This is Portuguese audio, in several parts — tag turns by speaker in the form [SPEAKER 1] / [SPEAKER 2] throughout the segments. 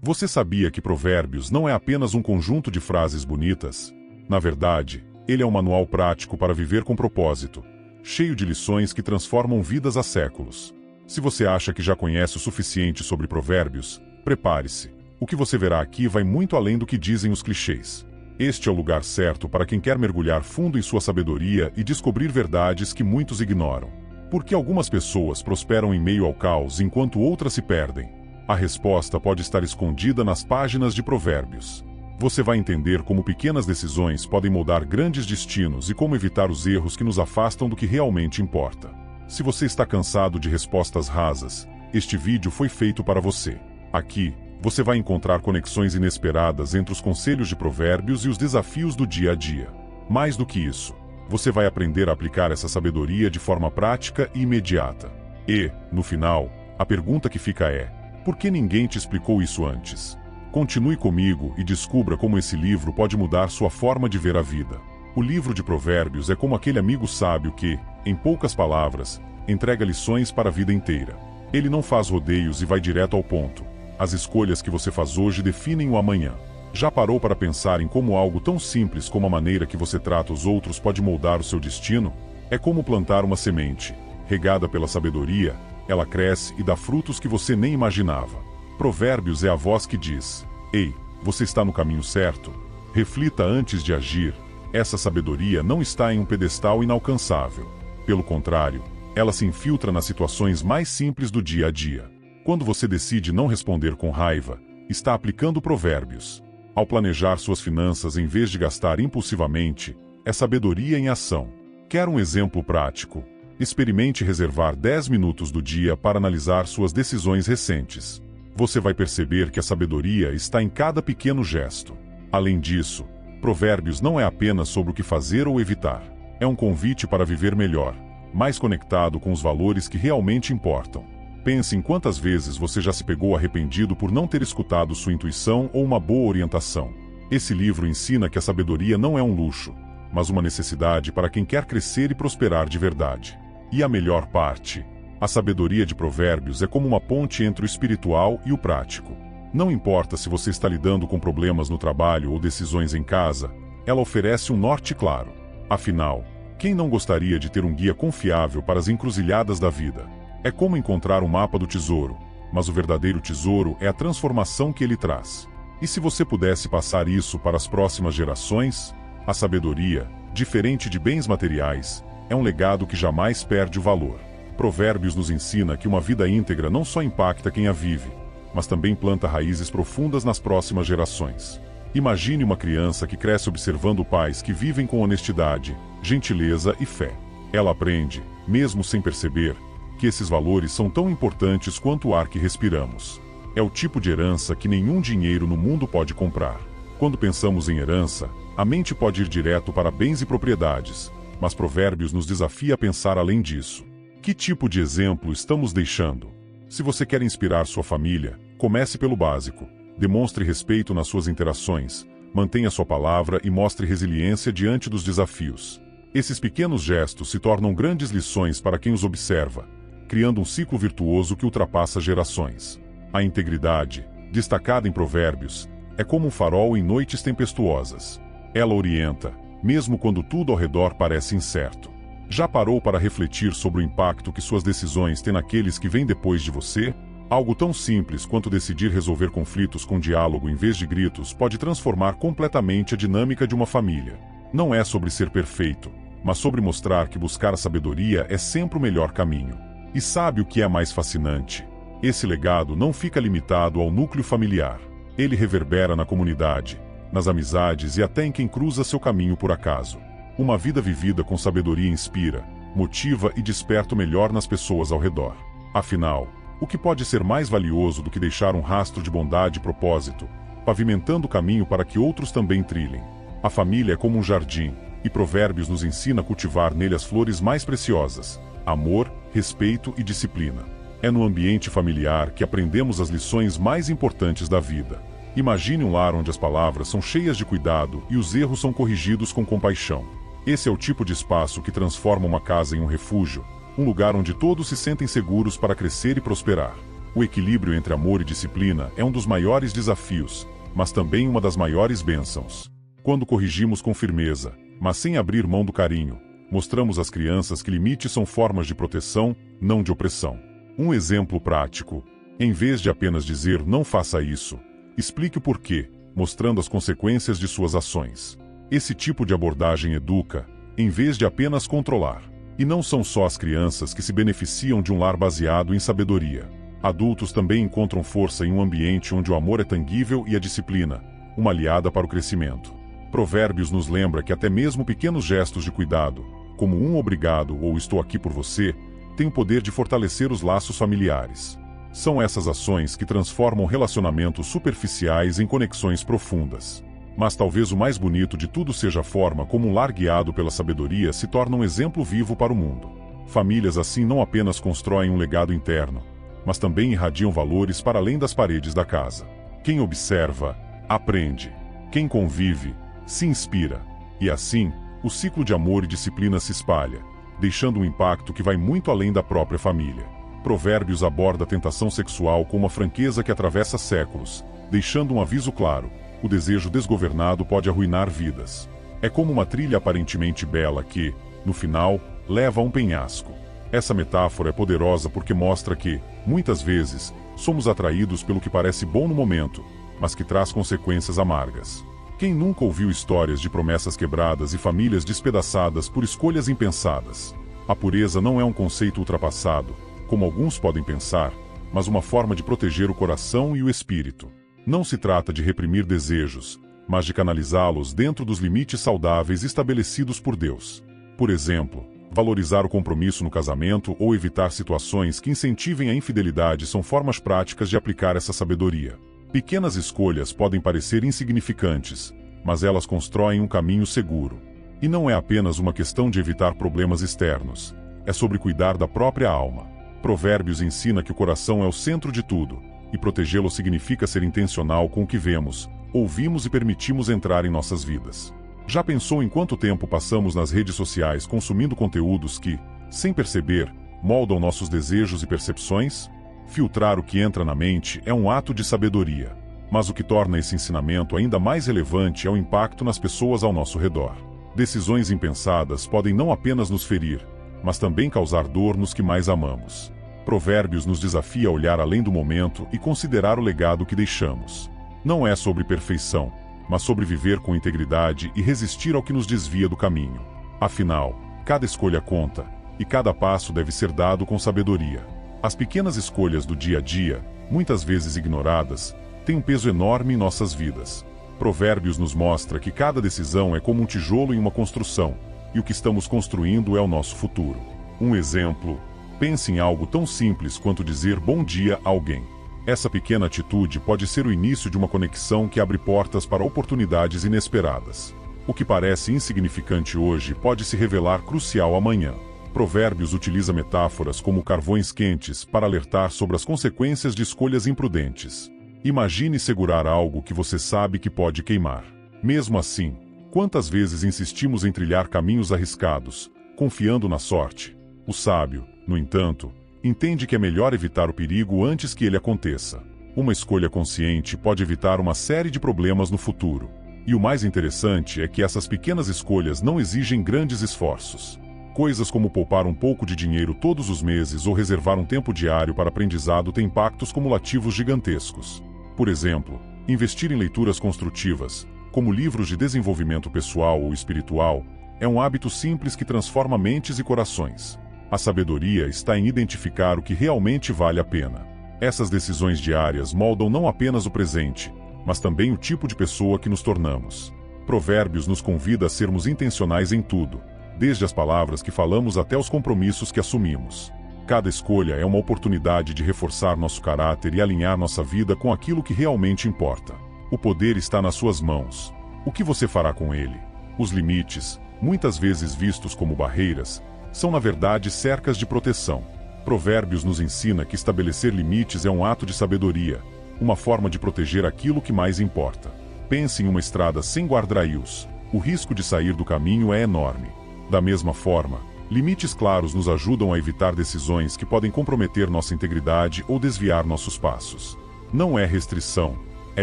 [SPEAKER 1] Você sabia que Provérbios não é apenas um conjunto de frases bonitas? Na verdade, ele é um manual prático para viver com propósito, cheio de lições que transformam vidas há séculos. Se você acha que já conhece o suficiente sobre Provérbios, prepare-se. O que você verá aqui vai muito além do que dizem os clichês. Este é o lugar certo para quem quer mergulhar fundo em sua sabedoria e descobrir verdades que muitos ignoram. Por que algumas pessoas prosperam em meio ao caos enquanto outras se perdem? A resposta pode estar escondida nas páginas de Provérbios. Você vai entender como pequenas decisões podem moldar grandes destinos e como evitar os erros que nos afastam do que realmente importa. Se você está cansado de respostas rasas, este vídeo foi feito para você. Aqui, você vai encontrar conexões inesperadas entre os conselhos de Provérbios e os desafios do dia a dia. Mais do que isso, você vai aprender a aplicar essa sabedoria de forma prática e imediata. E, no final, a pergunta que fica é: por que ninguém te explicou isso antes? Continue comigo e descubra como esse livro pode mudar sua forma de ver a vida. O livro de Provérbios é como aquele amigo sábio que, em poucas palavras, entrega lições para a vida inteira. Ele não faz rodeios e vai direto ao ponto. As escolhas que você faz hoje definem o amanhã. Já parou para pensar em como algo tão simples como a maneira que você trata os outros pode moldar o seu destino? É como plantar uma semente. Regada pela sabedoria, ela cresce e dá frutos que você nem imaginava. Provérbios é a voz que diz: ei, você está no caminho certo? Reflita antes de agir. Essa sabedoria não está em um pedestal inalcançável. Pelo contrário, ela se infiltra nas situações mais simples do dia a dia. Quando você decide não responder com raiva, está aplicando Provérbios. Ao planejar suas finanças em vez de gastar impulsivamente, é sabedoria em ação. Quer um exemplo prático? Experimente reservar 10 minutos do dia para analisar suas decisões recentes. Você vai perceber que a sabedoria está em cada pequeno gesto. Além disso, Provérbios não é apenas sobre o que fazer ou evitar. É um convite para viver melhor, mais conectado com os valores que realmente importam. Pense em quantas vezes você já se pegou arrependido por não ter escutado sua intuição ou uma boa orientação. Esse livro ensina que a sabedoria não é um luxo, mas uma necessidade para quem quer crescer e prosperar de verdade. E a melhor parte: a sabedoria de Provérbios é como uma ponte entre o espiritual e o prático. Não importa se você está lidando com problemas no trabalho ou decisões em casa, ela oferece um norte claro. Afinal, quem não gostaria de ter um guia confiável para as encruzilhadas da vida? É como encontrar um mapa do tesouro, mas o verdadeiro tesouro é a transformação que ele traz. E se você pudesse passar isso para as próximas gerações? A sabedoria, diferente de bens materiais, é um legado que jamais perde o valor. Provérbios nos ensina que uma vida íntegra não só impacta quem a vive, mas também planta raízes profundas nas próximas gerações. Imagine uma criança que cresce observando pais que vivem com honestidade, gentileza e fé. Ela aprende, mesmo sem perceber, que esses valores são tão importantes quanto o ar que respiramos. É o tipo de herança que nenhum dinheiro no mundo pode comprar. Quando pensamos em herança, a mente pode ir direto para bens e propriedades, mas Provérbios nos desafia a pensar além disso. Que tipo de exemplo estamos deixando? Se você quer inspirar sua família, comece pelo básico. Demonstre respeito nas suas interações, mantenha sua palavra e mostre resiliência diante dos desafios. Esses pequenos gestos se tornam grandes lições para quem os observa, criando um ciclo virtuoso que ultrapassa gerações. A integridade, destacada em Provérbios, é como um farol em noites tempestuosas. Ela orienta, mesmo quando tudo ao redor parece incerto. Já parou para refletir sobre o impacto que suas decisões têm naqueles que vêm depois de você? Algo tão simples quanto decidir resolver conflitos com diálogo em vez de gritos pode transformar completamente a dinâmica de uma família. Não é sobre ser perfeito, mas sobre mostrar que buscar a sabedoria é sempre o melhor caminho. E sabe o que é mais fascinante? Esse legado não fica limitado ao núcleo familiar. Ele reverbera na comunidade, nas amizades e até em quem cruza seu caminho por acaso. Uma vida vivida com sabedoria inspira, motiva e desperta o melhor nas pessoas ao redor. Afinal, o que pode ser mais valioso do que deixar um rastro de bondade e propósito, pavimentando o caminho para que outros também trilhem? A família é como um jardim, e Provérbios nos ensina a cultivar nele as flores mais preciosas: amor, respeito e disciplina. É no ambiente familiar que aprendemos as lições mais importantes da vida. Imagine um lar onde as palavras são cheias de cuidado e os erros são corrigidos com compaixão. Esse é o tipo de espaço que transforma uma casa em um refúgio, um lugar onde todos se sentem seguros para crescer e prosperar. O equilíbrio entre amor e disciplina é um dos maiores desafios, mas também uma das maiores bênçãos. Quando corrigimos com firmeza, mas sem abrir mão do carinho, mostramos às crianças que limites são formas de proteção, não de opressão. Um exemplo prático. Em vez de apenas dizer "não faça isso", explique o porquê, mostrando as consequências de suas ações. Esse tipo de abordagem educa, em vez de apenas controlar. E não são só as crianças que se beneficiam de um lar baseado em sabedoria. Adultos também encontram força em um ambiente onde o amor é tangível e a disciplina, uma aliada para o crescimento. Provérbios nos lembra que até mesmo pequenos gestos de cuidado, como um "obrigado" ou "estou aqui por você", têm o poder de fortalecer os laços familiares. São essas ações que transformam relacionamentos superficiais em conexões profundas. Mas talvez o mais bonito de tudo seja a forma como um lar guiado pela sabedoria se torna um exemplo vivo para o mundo. Famílias assim não apenas constroem um legado interno, mas também irradiam valores para além das paredes da casa. Quem observa, aprende. Quem convive, se inspira. E assim, o ciclo de amor e disciplina se espalha, deixando um impacto que vai muito além da própria família. Provérbios aborda a tentação sexual com uma franqueza que atravessa séculos, deixando um aviso claro: o desejo desgovernado pode arruinar vidas. É como uma trilha aparentemente bela que, no final, leva a um penhasco. Essa metáfora é poderosa porque mostra que, muitas vezes, somos atraídos pelo que parece bom no momento, mas que traz consequências amargas. Quem nunca ouviu histórias de promessas quebradas e famílias despedaçadas por escolhas impensadas? A pureza não é um conceito ultrapassado, como alguns podem pensar, mas uma forma de proteger o coração e o espírito. Não se trata de reprimir desejos, mas de canalizá-los dentro dos limites saudáveis estabelecidos por Deus. Por exemplo, valorizar o compromisso no casamento ou evitar situações que incentivem a infidelidade são formas práticas de aplicar essa sabedoria. Pequenas escolhas podem parecer insignificantes, mas elas constroem um caminho seguro. E não é apenas uma questão de evitar problemas externos, é sobre cuidar da própria alma. Provérbios ensina que o coração é o centro de tudo, e protegê-lo significa ser intencional com o que vemos, ouvimos e permitimos entrar em nossas vidas. Já pensou em quanto tempo passamos nas redes sociais consumindo conteúdos que, sem perceber, moldam nossos desejos e percepções? Filtrar o que entra na mente é um ato de sabedoria. Mas o que torna esse ensinamento ainda mais relevante é o impacto nas pessoas ao nosso redor. Decisões impensadas podem não apenas nos ferir, mas também causar dor nos que mais amamos. Provérbios nos desafia a olhar além do momento e considerar o legado que deixamos. Não é sobre perfeição, mas sobre viver com integridade e resistir ao que nos desvia do caminho. Afinal, cada escolha conta, e cada passo deve ser dado com sabedoria. As pequenas escolhas do dia a dia, muitas vezes ignoradas, têm um peso enorme em nossas vidas. Provérbios nos mostra que cada decisão é como um tijolo em uma construção, e o que estamos construindo é o nosso futuro. Um exemplo: pense em algo tão simples quanto dizer bom dia a alguém. Essa pequena atitude pode ser o início de uma conexão que abre portas para oportunidades inesperadas. O que parece insignificante hoje pode se revelar crucial amanhã. Provérbios utiliza metáforas como carvões quentes para alertar sobre as consequências de escolhas imprudentes. Imagine segurar algo que você sabe que pode queimar. Mesmo assim, quantas vezes insistimos em trilhar caminhos arriscados, confiando na sorte? O sábio, no entanto, entende que é melhor evitar o perigo antes que ele aconteça. Uma escolha consciente pode evitar uma série de problemas no futuro. E o mais interessante é que essas pequenas escolhas não exigem grandes esforços. Coisas como poupar um pouco de dinheiro todos os meses ou reservar um tempo diário para aprendizado têm impactos cumulativos gigantescos. Por exemplo, investir em leituras construtivas, como livros de desenvolvimento pessoal ou espiritual, é um hábito simples que transforma mentes e corações. A sabedoria está em identificar o que realmente vale a pena. Essas decisões diárias moldam não apenas o presente, mas também o tipo de pessoa que nos tornamos. Provérbios nos convida a sermos intencionais em tudo, desde as palavras que falamos até os compromissos que assumimos. Cada escolha é uma oportunidade de reforçar nosso caráter e alinhar nossa vida com aquilo que realmente importa. O poder está nas suas mãos. O que você fará com ele? Os limites, muitas vezes vistos como barreiras, são na verdade cercas de proteção. Provérbios nos ensina que estabelecer limites é um ato de sabedoria, uma forma de proteger aquilo que mais importa. Pense em uma estrada sem guardrails. O risco de sair do caminho é enorme. Da mesma forma, Limites claros nos ajudam a evitar decisões que podem comprometer nossa integridade ou desviar nossos passos. Não é restrição, é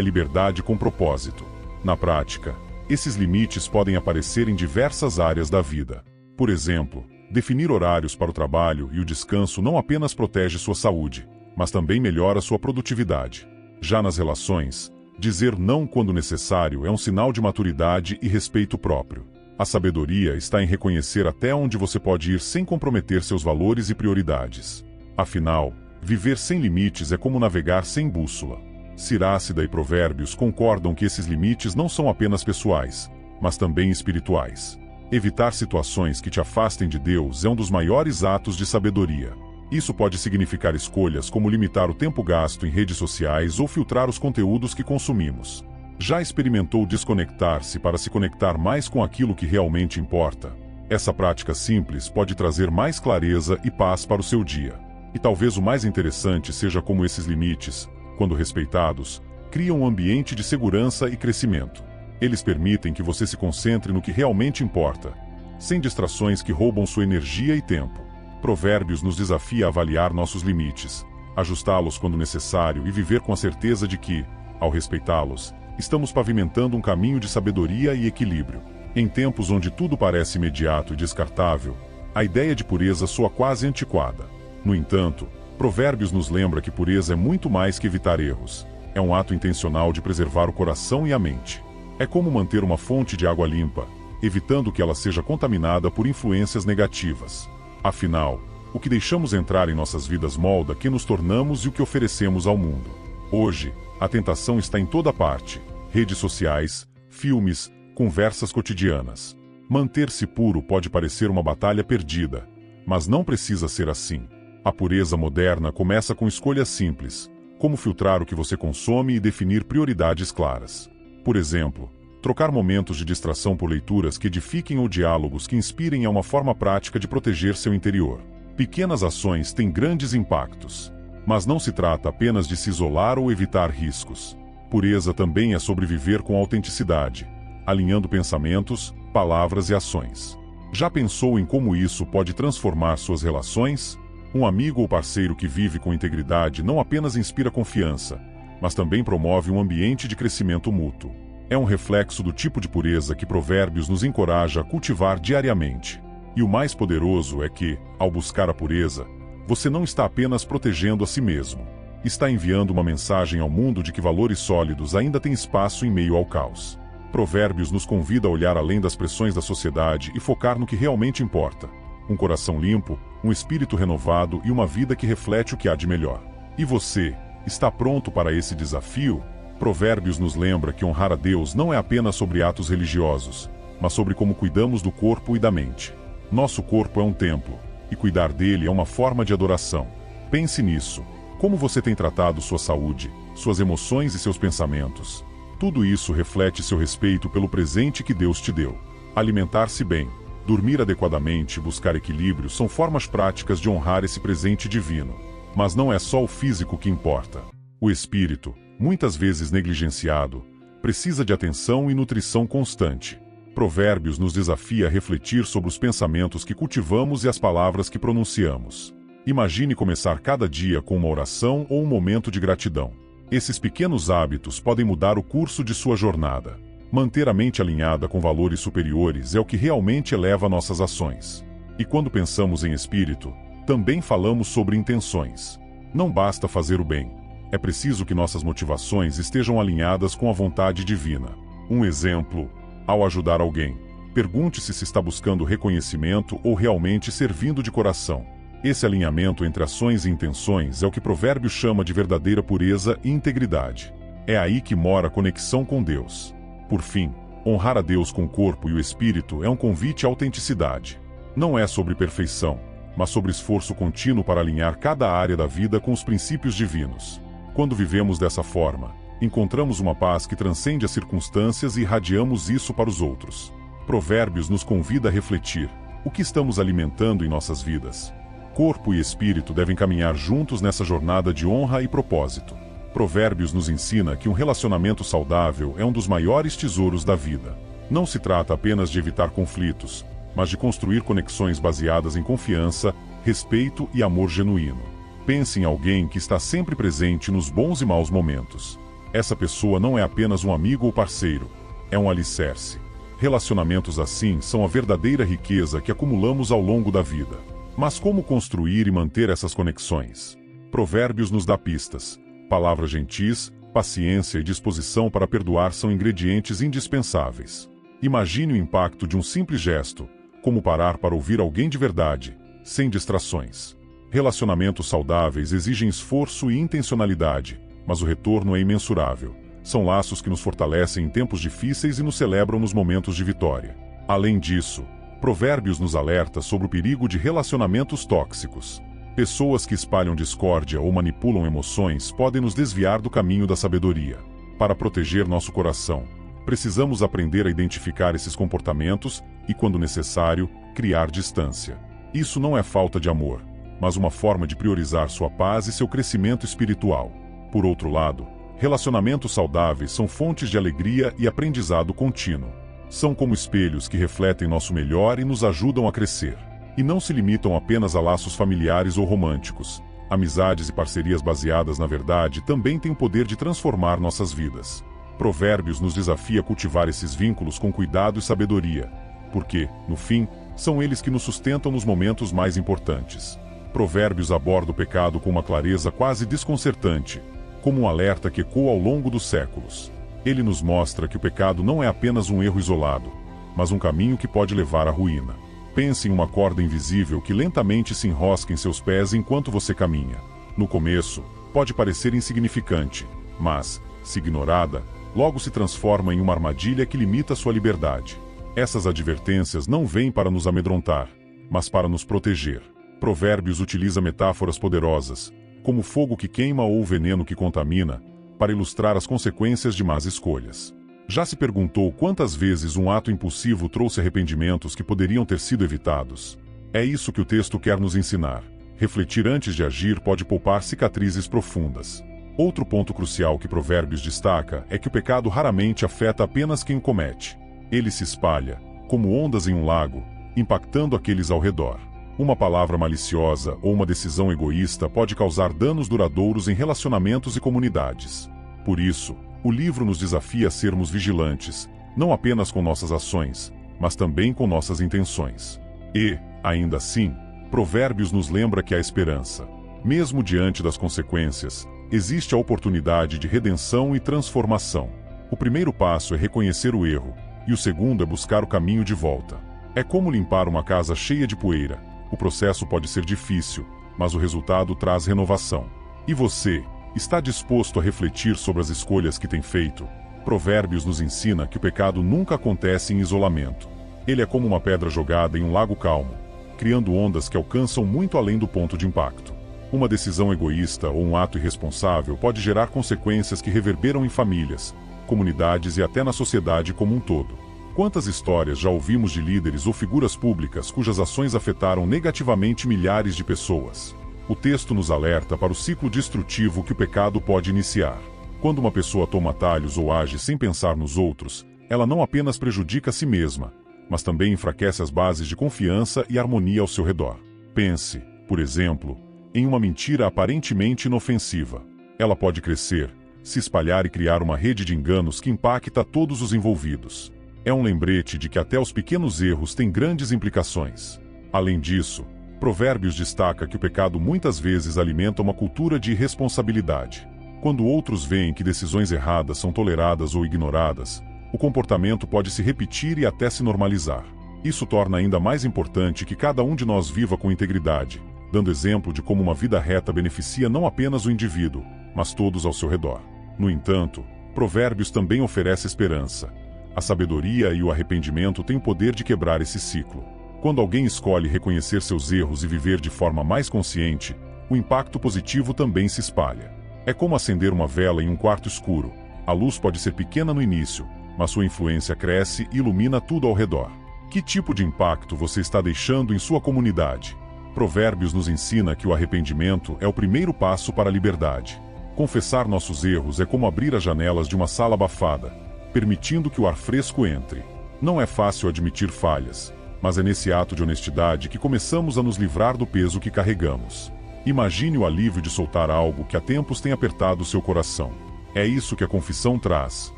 [SPEAKER 1] liberdade com propósito. Na prática, esses limites podem aparecer em diversas áreas da vida. Por exemplo, definir horários para o trabalho e o descanso não apenas protege sua saúde, mas também melhora sua produtividade. Já nas relações, dizer não quando necessário é um sinal de maturidade e respeito próprio. A sabedoria está em reconhecer até onde você pode ir sem comprometer seus valores e prioridades. Afinal, viver sem limites é como navegar sem bússola. Sirácida e Provérbios concordam que esses limites não são apenas pessoais, mas também espirituais. Evitar situações que te afastem de Deus é um dos maiores atos de sabedoria. Isso pode significar escolhas como limitar o tempo gasto em redes sociais ou filtrar os conteúdos que consumimos. Já experimentou desconectar-se para se conectar mais com aquilo que realmente importa? Essa prática simples pode trazer mais clareza e paz para o seu dia. E talvez o mais interessante seja como esses limites, quando respeitados, criam um ambiente de segurança e crescimento. Eles permitem que você se concentre no que realmente importa, sem distrações que roubam sua energia e tempo. Provérbios nos desafia a avaliar nossos limites, ajustá-los quando necessário e viver com a certeza de que, ao respeitá-los, estamos pavimentando um caminho de sabedoria e equilíbrio. Em tempos onde tudo parece imediato e descartável, a ideia de pureza soa quase antiquada. No entanto, Provérbios nos lembra que pureza é muito mais que evitar erros. É um ato intencional de preservar o coração e a mente. É como manter uma fonte de água limpa, evitando que ela seja contaminada por influências negativas. Afinal, o que deixamos entrar em nossas vidas molda quem nos tornamos e o que oferecemos ao mundo. Hoje, a tentação está em toda parte: redes sociais, filmes, conversas cotidianas. Manter-se puro pode parecer uma batalha perdida, mas não precisa ser assim. A pureza moderna começa com escolhas simples, como filtrar o que você consome e definir prioridades claras. Por exemplo, trocar momentos de distração por leituras que edifiquem ou diálogos que inspirem é uma forma prática de proteger seu interior. Pequenas ações têm grandes impactos. Mas não se trata apenas de se isolar ou evitar riscos. Pureza também é sobre viver com autenticidade, alinhando pensamentos, palavras e ações. Já pensou em como isso pode transformar suas relações? Um amigo ou parceiro que vive com integridade não apenas inspira confiança, mas também promove um ambiente de crescimento mútuo. É um reflexo do tipo de pureza que Provérbios nos encoraja a cultivar diariamente. E o mais poderoso é que, ao buscar a pureza, você não está apenas protegendo a si mesmo. Está enviando uma mensagem ao mundo de que valores sólidos ainda têm espaço em meio ao caos. Provérbios nos convida a olhar além das pressões da sociedade e focar no que realmente importa. Um coração limpo, um espírito renovado e uma vida que reflete o que há de melhor. E você, está pronto para esse desafio? Provérbios nos lembra que honrar a Deus não é apenas sobre atos religiosos, mas sobre como cuidamos do corpo e da mente. Nosso corpo é um templo, e cuidar dele é uma forma de adoração. Pense nisso. Como você tem tratado sua saúde, suas emoções e seus pensamentos? Tudo isso reflete seu respeito pelo presente que Deus te deu. Alimentar-se bem, dormir adequadamente e buscar equilíbrio são formas práticas de honrar esse presente divino. Mas não é só o físico que importa. O espírito, muitas vezes negligenciado, precisa de atenção e nutrição constante. Provérbios nos desafia a refletir sobre os pensamentos que cultivamos e as palavras que pronunciamos. Imagine começar cada dia com uma oração ou um momento de gratidão. Esses pequenos hábitos podem mudar o curso de sua jornada. Manter a mente alinhada com valores superiores é o que realmente eleva nossas ações. E quando pensamos em espírito, também falamos sobre intenções. Não basta fazer o bem. É preciso que nossas motivações estejam alinhadas com a vontade divina. Um exemplo: ao ajudar alguém, pergunte-se se está buscando reconhecimento ou realmente servindo de coração. Esse alinhamento entre ações e intenções é o que Provérbios chama de verdadeira pureza e integridade. É aí que mora a conexão com Deus. Por fim, honrar a Deus com o corpo e o espírito é um convite à autenticidade. Não é sobre perfeição, mas sobre esforço contínuo para alinhar cada área da vida com os princípios divinos. Quando vivemos dessa forma, encontramos uma paz que transcende as circunstâncias e irradiamos isso para os outros. Provérbios nos convida a refletir: o que estamos alimentando em nossas vidas? Corpo e espírito devem caminhar juntos nessa jornada de honra e propósito. Provérbios nos ensina que um relacionamento saudável é um dos maiores tesouros da vida. Não se trata apenas de evitar conflitos, mas de construir conexões baseadas em confiança, respeito e amor genuíno. Pense em alguém que está sempre presente nos bons e maus momentos. Essa pessoa não é apenas um amigo ou parceiro, é um alicerce. Relacionamentos assim são a verdadeira riqueza que acumulamos ao longo da vida. Mas como construir e manter essas conexões? Provérbios nos dá pistas. Palavras gentis, paciência e disposição para perdoar são ingredientes indispensáveis. Imagine o impacto de um simples gesto, como parar para ouvir alguém de verdade, sem distrações. Relacionamentos saudáveis exigem esforço e intencionalidade, mas o retorno é imensurável. São laços que nos fortalecem em tempos difíceis e nos celebram nos momentos de vitória. Além disso, Provérbios nos alerta sobre o perigo de relacionamentos tóxicos. Pessoas que espalham discórdia ou manipulam emoções podem nos desviar do caminho da sabedoria. Para proteger nosso coração, precisamos aprender a identificar esses comportamentos e, quando necessário, criar distância. Isso não é falta de amor, mas uma forma de priorizar sua paz e seu crescimento espiritual. Por outro lado, relacionamentos saudáveis são fontes de alegria e aprendizado contínuo. São como espelhos que refletem nosso melhor e nos ajudam a crescer. E não se limitam apenas a laços familiares ou românticos. Amizades e parcerias baseadas na verdade também têm o poder de transformar nossas vidas. Provérbios nos desafia a cultivar esses vínculos com cuidado e sabedoria, porque, no fim, são eles que nos sustentam nos momentos mais importantes. Provérbios aborda o pecado com uma clareza quase desconcertante, como um alerta que ecoa ao longo dos séculos. Ele nos mostra que o pecado não é apenas um erro isolado, mas um caminho que pode levar à ruína. Pense em uma corda invisível que lentamente se enrosca em seus pés enquanto você caminha. No começo, pode parecer insignificante, mas, se ignorada, logo se transforma em uma armadilha que limita sua liberdade. Essas advertências não vêm para nos amedrontar, mas para nos proteger. Provérbios utiliza metáforas poderosas, como o fogo que queima ou o veneno que contamina, para ilustrar as consequências de más escolhas. Já se perguntou quantas vezes um ato impulsivo trouxe arrependimentos que poderiam ter sido evitados? É isso que o texto quer nos ensinar. Refletir antes de agir pode poupar cicatrizes profundas. Outro ponto crucial que Provérbios destaca é que o pecado raramente afeta apenas quem o comete. Ele se espalha, como ondas em um lago, impactando aqueles ao redor. Uma palavra maliciosa ou uma decisão egoísta pode causar danos duradouros em relacionamentos e comunidades. Por isso, o livro nos desafia a sermos vigilantes, não apenas com nossas ações, mas também com nossas intenções. E, ainda assim, Provérbios nos lembra que há esperança. Mesmo diante das consequências, existe a oportunidade de redenção e transformação. O primeiro passo é reconhecer o erro, e o segundo é buscar o caminho de volta. É como limpar uma casa cheia de poeira. O processo pode ser difícil, mas o resultado traz renovação. E você, está disposto a refletir sobre as escolhas que tem feito? Provérbios nos ensina que o pecado nunca acontece em isolamento. Ele é como uma pedra jogada em um lago calmo, criando ondas que alcançam muito além do ponto de impacto. Uma decisão egoísta ou um ato irresponsável pode gerar consequências que reverberam em famílias, comunidades e até na sociedade como um todo. Quantas histórias já ouvimos de líderes ou figuras públicas cujas ações afetaram negativamente milhares de pessoas? O texto nos alerta para o ciclo destrutivo que o pecado pode iniciar. Quando uma pessoa toma atalhos ou age sem pensar nos outros, ela não apenas prejudica a si mesma, mas também enfraquece as bases de confiança e harmonia ao seu redor. Pense, por exemplo, em uma mentira aparentemente inofensiva. Ela pode crescer, se espalhar e criar uma rede de enganos que impacta todos os envolvidos. É um lembrete de que até os pequenos erros têm grandes implicações. Além disso, Provérbios destaca que o pecado muitas vezes alimenta uma cultura de irresponsabilidade. Quando outros veem que decisões erradas são toleradas ou ignoradas, o comportamento pode se repetir e até se normalizar. Isso torna ainda mais importante que cada um de nós viva com integridade, dando exemplo de como uma vida reta beneficia não apenas o indivíduo, mas todos ao seu redor. No entanto, Provérbios também oferece esperança. A sabedoria e o arrependimento têm o poder de quebrar esse ciclo. Quando alguém escolhe reconhecer seus erros e viver de forma mais consciente, o impacto positivo também se espalha. É como acender uma vela em um quarto escuro. A luz pode ser pequena no início, mas sua influência cresce e ilumina tudo ao redor. Que tipo de impacto você está deixando em sua comunidade? Provérbios nos ensina que o arrependimento é o primeiro passo para a liberdade. Confessar nossos erros é como abrir as janelas de uma sala abafada, permitindo que o ar fresco entre. Não é fácil admitir falhas, mas é nesse ato de honestidade que começamos a nos livrar do peso que carregamos. Imagine o alívio de soltar algo que há tempos tem apertado seu coração. É isso que a confissão traz,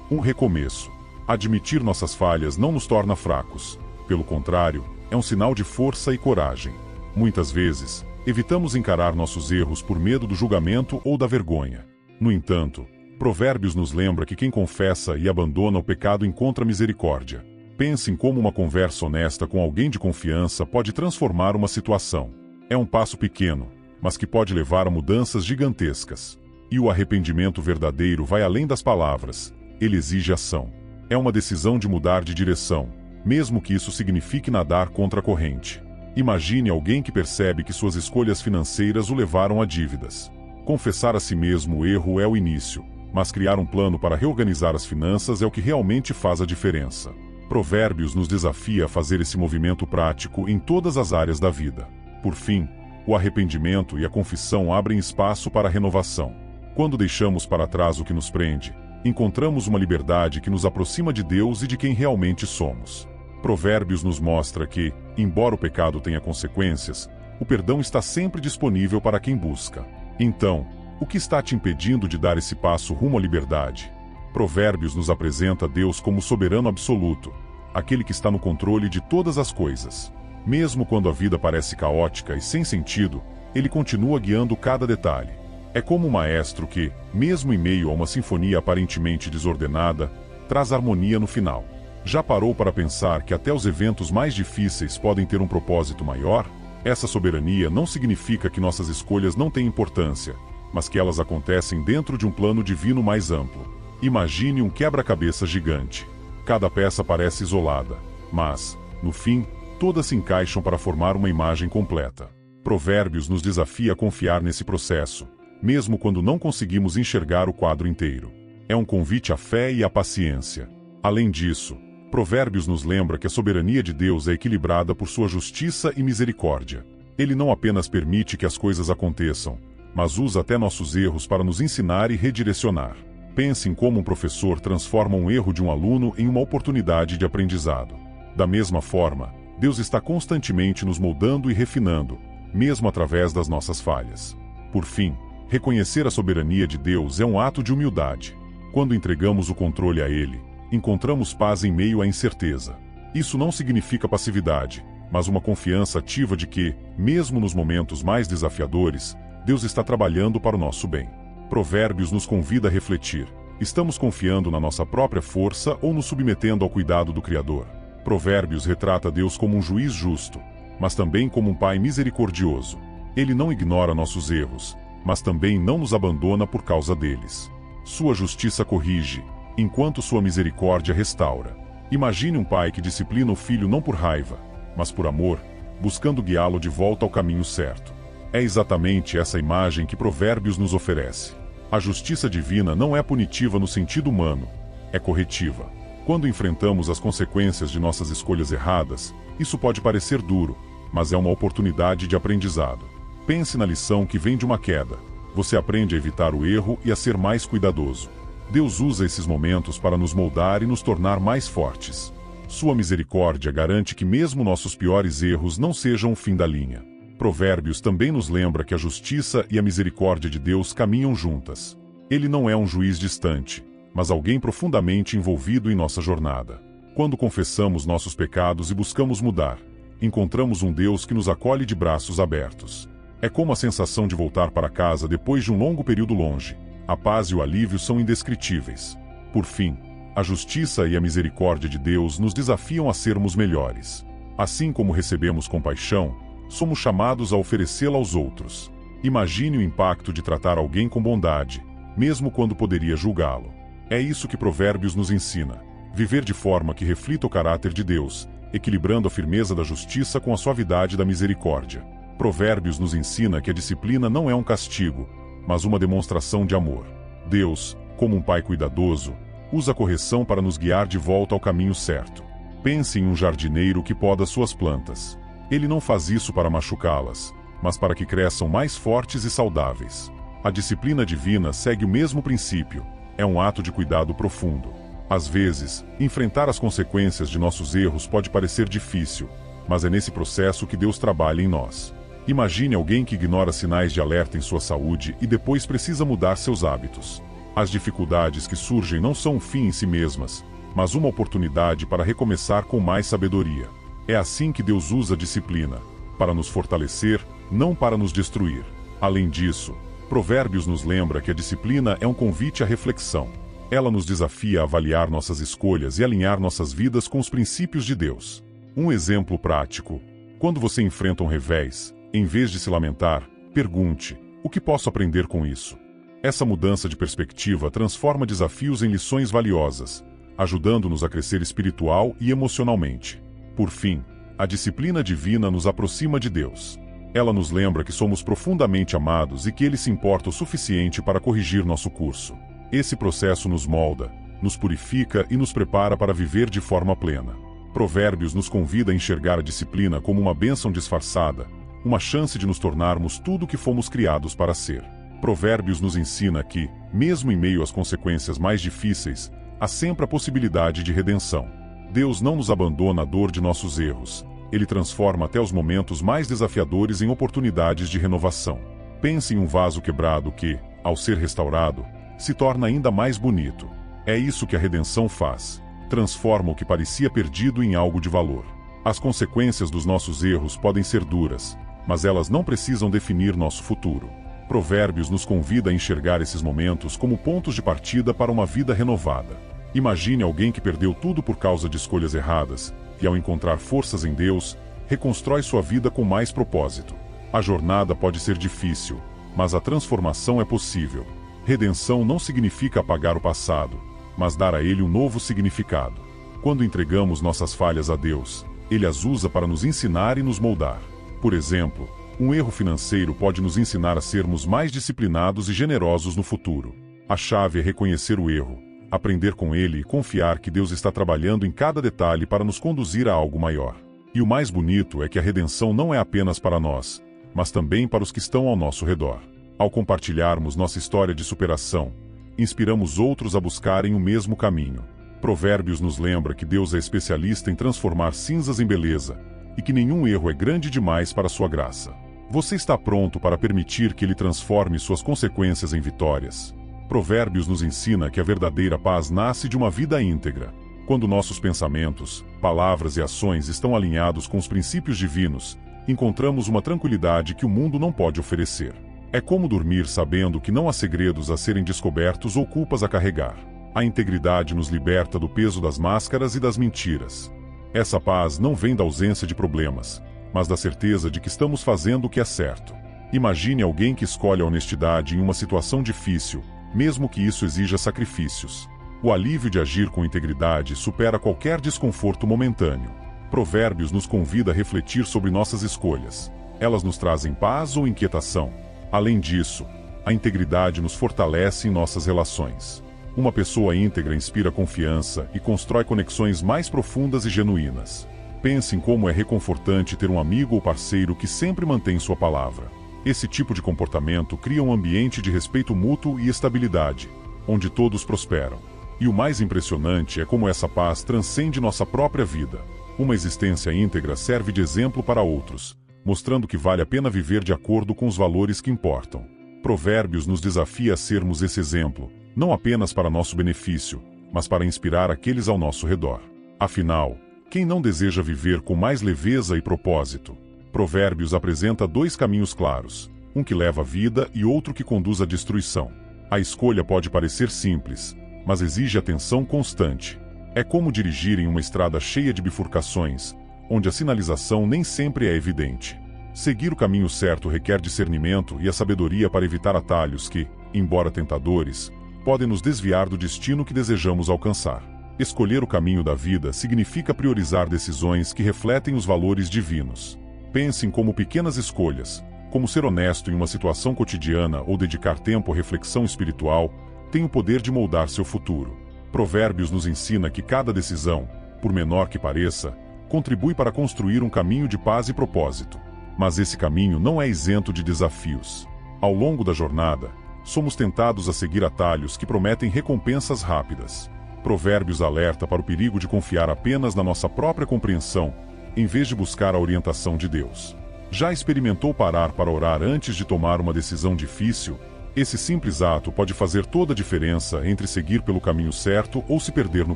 [SPEAKER 1] um recomeço. Admitir nossas falhas não nos torna fracos. Pelo contrário, é um sinal de força e coragem. Muitas vezes, evitamos encarar nossos erros por medo do julgamento ou da vergonha. No entanto, Provérbios nos lembra que quem confessa e abandona o pecado encontra misericórdia. Pense em como uma conversa honesta com alguém de confiança pode transformar uma situação. É um passo pequeno, mas que pode levar a mudanças gigantescas. E o arrependimento verdadeiro vai além das palavras. Ele exige ação. É uma decisão de mudar de direção, mesmo que isso signifique nadar contra a corrente. Imagine alguém que percebe que suas escolhas financeiras o levaram a dívidas. Confessar a si mesmo o erro é o início, mas criar um plano para reorganizar as finanças é o que realmente faz a diferença. Provérbios nos desafia a fazer esse movimento prático em todas as áreas da vida. Por fim, o arrependimento e a confissão abrem espaço para a renovação. Quando deixamos para trás o que nos prende, encontramos uma liberdade que nos aproxima de Deus e de quem realmente somos. Provérbios nos mostra que, embora o pecado tenha consequências, o perdão está sempre disponível para quem busca. Então, o que está te impedindo de dar esse passo rumo à liberdade? Provérbios nos apresenta Deus como soberano absoluto, aquele que está no controle de todas as coisas. Mesmo quando a vida parece caótica e sem sentido, ele continua guiando cada detalhe. É como um maestro que, mesmo em meio a uma sinfonia aparentemente desordenada, traz harmonia no final. Já parou para pensar que até os eventos mais difíceis podem ter um propósito maior? Essa soberania não significa que nossas escolhas não têm importância, mas que elas acontecem dentro de um plano divino mais amplo. Imagine um quebra-cabeça gigante. Cada peça parece isolada, mas, no fim, todas se encaixam para formar uma imagem completa. Provérbios nos desafia a confiar nesse processo, mesmo quando não conseguimos enxergar o quadro inteiro. É um convite à fé e à paciência. Além disso, Provérbios nos lembra que a soberania de Deus é equilibrada por sua justiça e misericórdia. Ele não apenas permite que as coisas aconteçam, mas usa até nossos erros para nos ensinar e redirecionar. Pense em como um professor transforma um erro de um aluno em uma oportunidade de aprendizado. Da mesma forma, Deus está constantemente nos moldando e refinando, mesmo através das nossas falhas. Por fim, reconhecer a soberania de Deus é um ato de humildade. Quando entregamos o controle a Ele, encontramos paz em meio à incerteza. Isso não significa passividade, mas uma confiança ativa de que, mesmo nos momentos mais desafiadores, Deus está trabalhando para o nosso bem. Provérbios nos convida a refletir. Estamos confiando na nossa própria força ou nos submetendo ao cuidado do Criador? Provérbios retrata Deus como um juiz justo, mas também como um pai misericordioso. Ele não ignora nossos erros, mas também não nos abandona por causa deles. Sua justiça corrige, enquanto sua misericórdia restaura. Imagine um pai que disciplina o filho não por raiva, mas por amor, buscando guiá-lo de volta ao caminho certo. É exatamente essa imagem que Provérbios nos oferece. A justiça divina não é punitiva no sentido humano, é corretiva. Quando enfrentamos as consequências de nossas escolhas erradas, isso pode parecer duro, mas é uma oportunidade de aprendizado. Pense na lição que vem de uma queda. Você aprende a evitar o erro e a ser mais cuidadoso. Deus usa esses momentos para nos moldar e nos tornar mais fortes. Sua misericórdia garante que mesmo nossos piores erros não sejam o fim da linha. Provérbios também nos lembra que a justiça e a misericórdia de Deus caminham juntas. Ele não é um juiz distante, mas alguém profundamente envolvido em nossa jornada. Quando confessamos nossos pecados e buscamos mudar, encontramos um Deus que nos acolhe de braços abertos. É como a sensação de voltar para casa depois de um longo período longe. A paz e o alívio são indescritíveis. Por fim, a justiça e a misericórdia de Deus nos desafiam a sermos melhores. Assim como recebemos compaixão, somos chamados a oferecê-la aos outros. Imagine o impacto de tratar alguém com bondade, mesmo quando poderia julgá-lo. É isso que Provérbios nos ensina: viver de forma que reflita o caráter de Deus, equilibrando a firmeza da justiça com a suavidade da misericórdia. Provérbios nos ensina que a disciplina não é um castigo, mas uma demonstração de amor. Deus, como um pai cuidadoso, usa a correção para nos guiar de volta ao caminho certo. Pense em um jardineiro que poda suas plantas. Ele não faz isso para machucá-las, mas para que cresçam mais fortes e saudáveis. A disciplina divina segue o mesmo princípio. É um ato de cuidado profundo. Às vezes, enfrentar as consequências de nossos erros pode parecer difícil, mas é nesse processo que Deus trabalha em nós. Imagine alguém que ignora sinais de alerta em sua saúde e depois precisa mudar seus hábitos. As dificuldades que surgem não são um fim em si mesmas, mas uma oportunidade para recomeçar com mais sabedoria. É assim que Deus usa a disciplina, para nos fortalecer, não para nos destruir. Além disso, Provérbios nos lembra que a disciplina é um convite à reflexão. Ela nos desafia a avaliar nossas escolhas e alinhar nossas vidas com os princípios de Deus. Um exemplo prático: quando você enfrenta um revés, em vez de se lamentar, pergunte: o que posso aprender com isso? Essa mudança de perspectiva transforma desafios em lições valiosas, ajudando-nos a crescer espiritual e emocionalmente. Por fim, a disciplina divina nos aproxima de Deus. Ela nos lembra que somos profundamente amados e que Ele se importa o suficiente para corrigir nosso curso. Esse processo nos molda, nos purifica e nos prepara para viver de forma plena. Provérbios nos convida a enxergar a disciplina como uma bênção disfarçada, uma chance de nos tornarmos tudo o que fomos criados para ser. Provérbios nos ensina que, mesmo em meio às consequências mais difíceis, há sempre a possibilidade de redenção. Deus não nos abandona à dor de nossos erros. Ele transforma até os momentos mais desafiadores em oportunidades de renovação. Pense em um vaso quebrado que, ao ser restaurado, se torna ainda mais bonito. É isso que a redenção faz. Transforma o que parecia perdido em algo de valor. As consequências dos nossos erros podem ser duras, mas elas não precisam definir nosso futuro. Provérbios nos convida a enxergar esses momentos como pontos de partida para uma vida renovada. Imagine alguém que perdeu tudo por causa de escolhas erradas, e ao encontrar forças em Deus, reconstrói sua vida com mais propósito. A jornada pode ser difícil, mas a transformação é possível. Redenção não significa apagar o passado, mas dar a ele um novo significado. Quando entregamos nossas falhas a Deus, Ele as usa para nos ensinar e nos moldar. Por exemplo, um erro financeiro pode nos ensinar a sermos mais disciplinados e generosos no futuro. A chave é reconhecer o erro, aprender com ele e confiar que Deus está trabalhando em cada detalhe para nos conduzir a algo maior. E o mais bonito é que a redenção não é apenas para nós, mas também para os que estão ao nosso redor. Ao compartilharmos nossa história de superação, inspiramos outros a buscarem o mesmo caminho. Provérbios nos lembra que Deus é especialista em transformar cinzas em beleza, e que nenhum erro é grande demais para sua graça. Você está pronto para permitir que Ele transforme suas consequências em vitórias? Provérbios nos ensina que a verdadeira paz nasce de uma vida íntegra. Quando nossos pensamentos, palavras e ações estão alinhados com os princípios divinos, encontramos uma tranquilidade que o mundo não pode oferecer. É como dormir sabendo que não há segredos a serem descobertos ou culpas a carregar. A integridade nos liberta do peso das máscaras e das mentiras. Essa paz não vem da ausência de problemas, mas da certeza de que estamos fazendo o que é certo. Imagine alguém que escolhe a honestidade em uma situação difícil, mesmo que isso exija sacrifícios. O alívio de agir com integridade supera qualquer desconforto momentâneo. Provérbios nos convida a refletir sobre nossas escolhas. Elas nos trazem paz ou inquietação? Além disso, a integridade nos fortalece em nossas relações. Uma pessoa íntegra inspira confiança e constrói conexões mais profundas e genuínas. Pense em como é reconfortante ter um amigo ou parceiro que sempre mantém sua palavra. Esse tipo de comportamento cria um ambiente de respeito mútuo e estabilidade, onde todos prosperam. E o mais impressionante é como essa paz transcende nossa própria vida. Uma existência íntegra serve de exemplo para outros, mostrando que vale a pena viver de acordo com os valores que importam. Provérbios nos desafia a sermos esse exemplo, não apenas para nosso benefício, mas para inspirar aqueles ao nosso redor. Afinal, quem não deseja viver com mais leveza e propósito? Provérbios apresenta dois caminhos claros, um que leva à vida e outro que conduz à destruição. A escolha pode parecer simples, mas exige atenção constante. É como dirigir em uma estrada cheia de bifurcações, onde a sinalização nem sempre é evidente. Seguir o caminho certo requer discernimento e a sabedoria para evitar atalhos que, embora tentadores, podem nos desviar do destino que desejamos alcançar. Escolher o caminho da vida significa priorizar decisões que refletem os valores divinos. Pense em como pequenas escolhas, como ser honesto em uma situação cotidiana ou dedicar tempo à reflexão espiritual, têm o poder de moldar seu futuro. Provérbios nos ensina que cada decisão, por menor que pareça, contribui para construir um caminho de paz e propósito. Mas esse caminho não é isento de desafios. Ao longo da jornada, somos tentados a seguir atalhos que prometem recompensas rápidas. Provérbios alerta para o perigo de confiar apenas na nossa própria compreensão em vez de buscar a orientação de Deus. Já experimentou parar para orar antes de tomar uma decisão difícil? Esse simples ato pode fazer toda a diferença entre seguir pelo caminho certo ou se perder no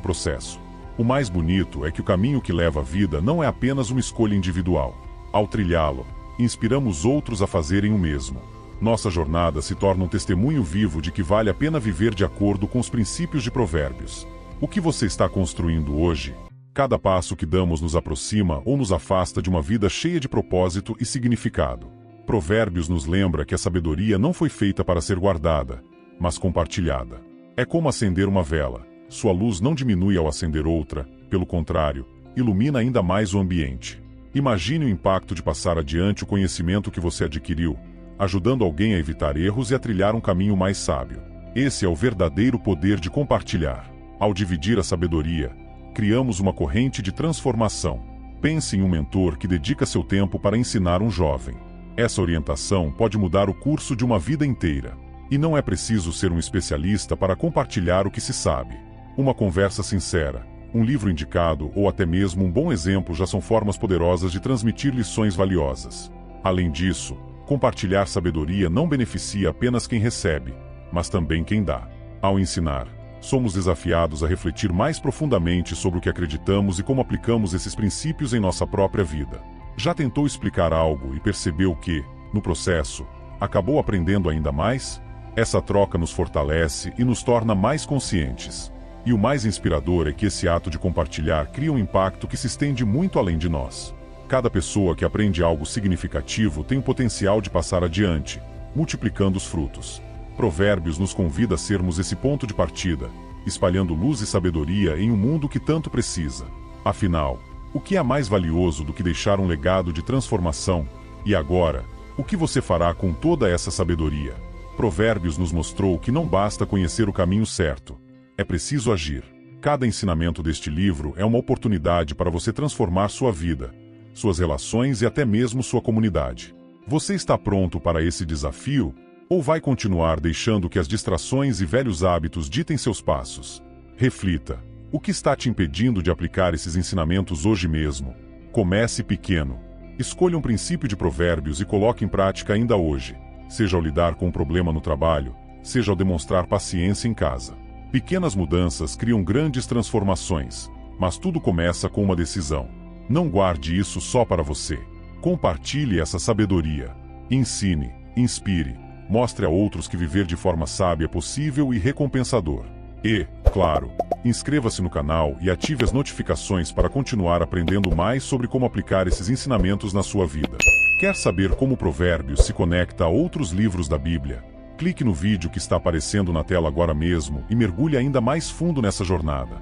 [SPEAKER 1] processo. O mais bonito é que o caminho que leva à vida não é apenas uma escolha individual. Ao trilhá-lo, inspiramos outros a fazerem o mesmo. Nossa jornada se torna um testemunho vivo de que vale a pena viver de acordo com os princípios de Provérbios. O que você está construindo hoje? Cada passo que damos nos aproxima ou nos afasta de uma vida cheia de propósito e significado. Provérbios nos lembra que a sabedoria não foi feita para ser guardada, mas compartilhada. É como acender uma vela. Sua luz não diminui ao acender outra, pelo contrário, ilumina ainda mais o ambiente. Imagine o impacto de passar adiante o conhecimento que você adquiriu, ajudando alguém a evitar erros e a trilhar um caminho mais sábio. Esse é o verdadeiro poder de compartilhar. Ao dividir a sabedoria, criamos uma corrente de transformação. Pense em um mentor que dedica seu tempo para ensinar um jovem. Essa orientação pode mudar o curso de uma vida inteira. E não é preciso ser um especialista para compartilhar o que se sabe. Uma conversa sincera, um livro indicado ou até mesmo um bom exemplo já são formas poderosas de transmitir lições valiosas. Além disso, compartilhar sabedoria não beneficia apenas quem recebe, mas também quem dá. Ao ensinar, somos desafiados a refletir mais profundamente sobre o que acreditamos e como aplicamos esses princípios em nossa própria vida. Já tentou explicar algo e percebeu que, no processo, acabou aprendendo ainda mais? Essa troca nos fortalece e nos torna mais conscientes. E o mais inspirador é que esse ato de compartilhar cria um impacto que se estende muito além de nós. Cada pessoa que aprende algo significativo tem o potencial de passar adiante, multiplicando os frutos. Provérbios nos convida a sermos esse ponto de partida, espalhando luz e sabedoria em um mundo que tanto precisa. Afinal, o que é mais valioso do que deixar um legado de transformação? E agora, o que você fará com toda essa sabedoria? Provérbios nos mostrou que não basta conhecer o caminho certo. É preciso agir. Cada ensinamento deste livro é uma oportunidade para você transformar sua vida, suas relações e até mesmo sua comunidade. Você está pronto para esse desafio? Ou vai continuar deixando que as distrações e velhos hábitos ditem seus passos? Reflita. O que está te impedindo de aplicar esses ensinamentos hoje mesmo? Comece pequeno. Escolha um princípio de Provérbios e coloque em prática ainda hoje. Seja ao lidar com um problema no trabalho, seja ao demonstrar paciência em casa. Pequenas mudanças criam grandes transformações, mas tudo começa com uma decisão. Não guarde isso só para você. Compartilhe essa sabedoria. Ensine, inspire, mostre a outros que viver de forma sábia é possível e recompensador. E, claro, inscreva-se no canal e ative as notificações para continuar aprendendo mais sobre como aplicar esses ensinamentos na sua vida. Quer saber como Provérbios se conecta a outros livros da Bíblia? Clique no vídeo que está aparecendo na tela agora mesmo e mergulhe ainda mais fundo nessa jornada.